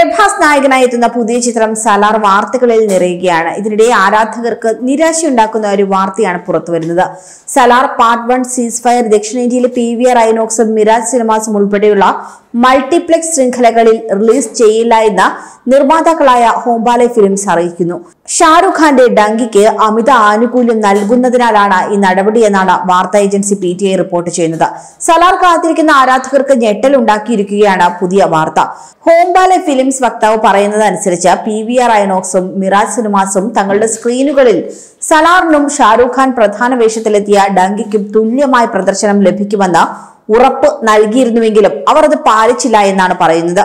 പ്രഭാസ് നായകനായി എത്തുന്ന പുതിയ ചിത്രം സലാർ വാർത്തകളിൽ നിറയുകയാണ്. ഇതിനിടെ ആരാധകർക്ക് നിരാശയുണ്ടാക്കുന്ന ഒരു വാർത്തയാണ് പുറത്തുവരുന്നത്. സലാർ പാർട്ട് 1 സീസ് ഫയർ ദക്ഷിണേന്ത്യയിലെ PVR ഐനോക്സും മിരാജ് സിനിമാസും ഉൾപ്പെടെയുള്ള മൾട്ടിപ്ലക്സ് ശൃംഖലകളിൽ റിലീസ് ചെയ്യില്ല എന്ന് നിർമ്മാതാക്കളായ ഹോംബാലെ ഫിലിംസ് അറിയിക്കുന്നു. ഷാരൂഖ് ഖാന്റെ ഡങ്കിക്ക് അമിത ആനുകൂല്യം നൽകുന്നതിനാലാണ് ഈ നടപടിയെന്നാണ് വാർത്താ ഏജൻസി PTI റിപ്പോർട്ട് ചെയ്യുന്നത്. സലാർ കാത്തിരിക്കുന്ന ആരാധകർക്ക് ഞെട്ടലുണ്ടാക്കിയിരിക്കുകയാണ് പുതിയ വാർത്ത. ഹോംബാലെ ഫിലിംസ് വക്താവ് പറയുന്നതനുസരിച്ച് PVR ഐനോക്സും മിറാജ് സിനിമാസും തങ്ങളുടെ സ്ക്രീനുകളിൽ സലാറിനും ഷാരൂഖ് ഖാൻ പ്രധാന വേഷത്തിലെത്തിയ ഡങ്കിക്കും തുല്യമായ പ്രദർശനം ലഭിക്കുമെന്ന് ഉറപ്പ് നൽകിയിരുന്നുവെങ്കിലും അവർ അത് പാലിച്ചില്ല എന്നാണ് പറയുന്നത്.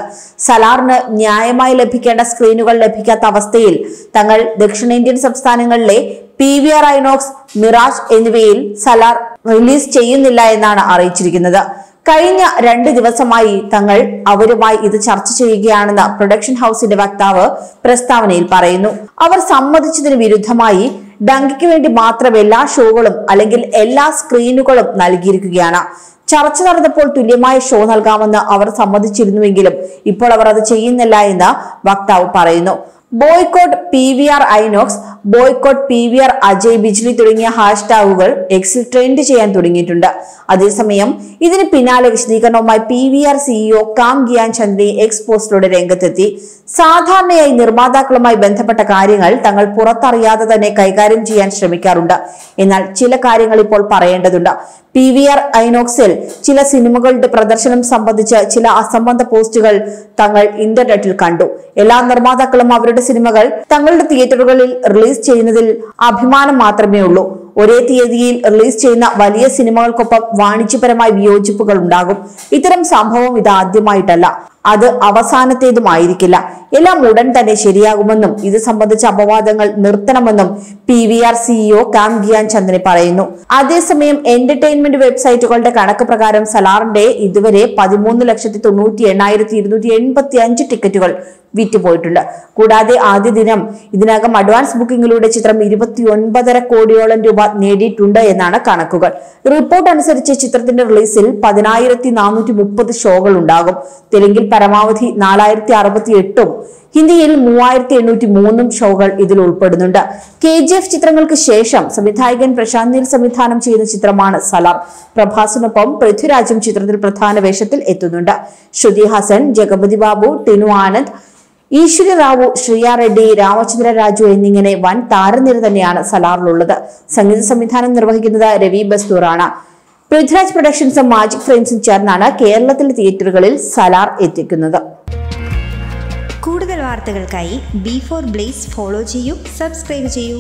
സലാറിന് ന്യായമായി ലഭിക്കേണ്ട സ്ക്രീനുകൾ ലഭിക്കാത്ത അവസ്ഥയിൽ തങ്ങൾ ദക്ഷിണേന്ത്യൻ സംസ്ഥാനങ്ങളിലെ PVR ഐനോക്സ്, മിറാജ് എന്നിവയിൽ സലാർ റിലീസ് ചെയ്യുന്നില്ല എന്നാണ് അറിയിച്ചിരിക്കുന്നത്. കഴിഞ്ഞ 2 ദിവസമായി തങ്ങൾ അവരുമായി ഇത് ചർച്ച ചെയ്യുകയാണെന്ന് പ്രൊഡക്ഷൻ ഹൗസിന്റെ വക്താവ് പ്രസ്താവനയിൽ പറയുന്നു. അവർ സമ്മതിച്ചതിന് വിരുദ്ധമായി ഡങ്കിക്ക് വേണ്ടി മാത്രം എല്ലാ ഷോകളും അല്ലെങ്കിൽ എല്ലാ സ്ക്രീനുകളും നൽകിയിരിക്കുകയാണ്. ചർച്ച നടന്നപ്പോൾ തുല്യമായ ഷോ നൽകാമെന്ന് അവർ സമ്മതിച്ചിരുന്നുവെങ്കിലും ഇപ്പോൾ അവർ അത് ചെയ്യുന്നില്ല എന്ന് വക്താവ് പറയുന്നു. Boycott PVR Inox, boycott PVR Ajay Bijli തുടങ്ങിയ ഹാഷ്ടാഗുകൾ എക്സിൽ ട്രെൻഡ് ചെയ്യാൻ തുടങ്ങിയിട്ടുണ്ട്. അതേസമയം ഇതിന് പിന്നാലെ വിശദീകരണവുമായി PVR CEO കാം ഗിയാൻ ചന്ദ്രി എക്സ് പോസ്റ്റിലൂടെ രംഗത്തെത്തി. സാധാരണയായി നിർമ്മാതാക്കളുമായി ബന്ധപ്പെട്ട കാര്യങ്ങൾ തങ്ങൾ പുറത്തറിയാതെ തന്നെ കൈകാര്യം ചെയ്യാൻ ശ്രമിക്കാറുണ്ട്. എന്നാൽ ചില കാര്യങ്ങൾ ഇപ്പോൾ പറയേണ്ടതുണ്ട്. PVR ഐനോക്സിൽ ചില സിനിമകളുടെ പ്രദർശനം സംബന്ധിച്ച് ചില അസംബന്ധ പോസ്റ്റുകൾ തങ്ങൾ ഇന്റർനെറ്റിൽ കണ്ടു. എല്ലാ നിർമ്മാതാക്കളും അവരുടെ സിനിമകൾ തങ്ങളുടെ തിയേറ്ററുകളിൽ റിലീസ് ചെയ്യുന്നതിൽ അഭിമാനം മാത്രമേ ഉള്ളൂ. ഒരേ തീയതിയിൽ റിലീസ് ചെയ്യുന്ന വലിയ സിനിമകൾക്കൊപ്പം വാണിജ്യപരമായ വിയോജിപ്പുകൾ ഉണ്ടാകും. ഇത്തരം സംഭവം ഇതാദ്യമായിട്ടല്ല, അത് അവസാനത്തേതുമായിരിക്കില്ല. എല്ലാം ഉടൻ തന്നെ ശരിയാകുമെന്നും ഇത് സംബന്ധിച്ച അപവാദങ്ങൾ നിർത്തണമെന്നും PVR CEO കാം ഗിയാൻ ചന്ദ്രി പറയുന്നു. അതേസമയം എന്റർടൈൻമെന്റ് വെബ്സൈറ്റുകളുടെ കണക്ക് പ്രകാരം സലാറിന്റെ ഇതുവരെ 13,98,285 ടിക്കറ്റുകൾ വിറ്റുപോയിട്ടുണ്ട്. കൂടാതെ ആദ്യ ദിനം ഇതിനകം അഡ്വാൻസ് ബുക്കിംഗിലൂടെ ചിത്രം 29.5 കോടിയോളം രൂപ നേടിയിട്ടുണ്ട് എന്നാണ് കണക്കുകൾ. റിപ്പോർട്ട് അനുസരിച്ച് ചിത്രത്തിന്റെ റിലീസിൽ 10,430 ഷോകൾ ഉണ്ടാകും. തെലുങ്കിൽ പരമാവധി 4,068ഉം ഹിന്ദിയിൽ 3,803 ഷോകൾ ഇതിൽ ഉൾപ്പെടുന്നുണ്ട്. KGF ചിത്രങ്ങൾക്ക് ശേഷം സംവിധായകൻ പ്രശാന്ത് നീൽ സംവിധാനം ചെയ്യുന്ന ചിത്രമാണ് സലാർ. പ്രഭാസിനൊപ്പം പൃഥ്വിരാജും ചിത്രത്തിൽ പ്രധാന വേഷത്തിൽ എത്തുന്നുണ്ട്. ശ്രുതി ഹാസൻ, ജഗപതി ബാബു, ടിനു ആനന്ദ്, ഈശ്വരി റാവു, ശ്രിയ റെഡ്ഡി, രാമചന്ദ്ര രാജു എന്നിങ്ങനെ വൻ താരനിര തന്നെയാണ് സലാറിലുള്ളത്. സംഗീത സംവിധാനം നിർവഹിക്കുന്നത് രവി ബസ്തൂറാണ്. പൃഥ്വിരാജ് പ്രൊഡക്ഷൻസും മാജിക് ഫ്രെയിംസും ചേർന്നാണ് കേരളത്തിലെ തിയേറ്ററുകളിൽ സലാർ എത്തിക്കുന്നത്. കൂടുതൽ വാർത്തകൾക്കായി B4 Blaze ഫോളോ ചെയ്യൂ, സബ്സ്ക്രൈബ് ചെയ്യൂ.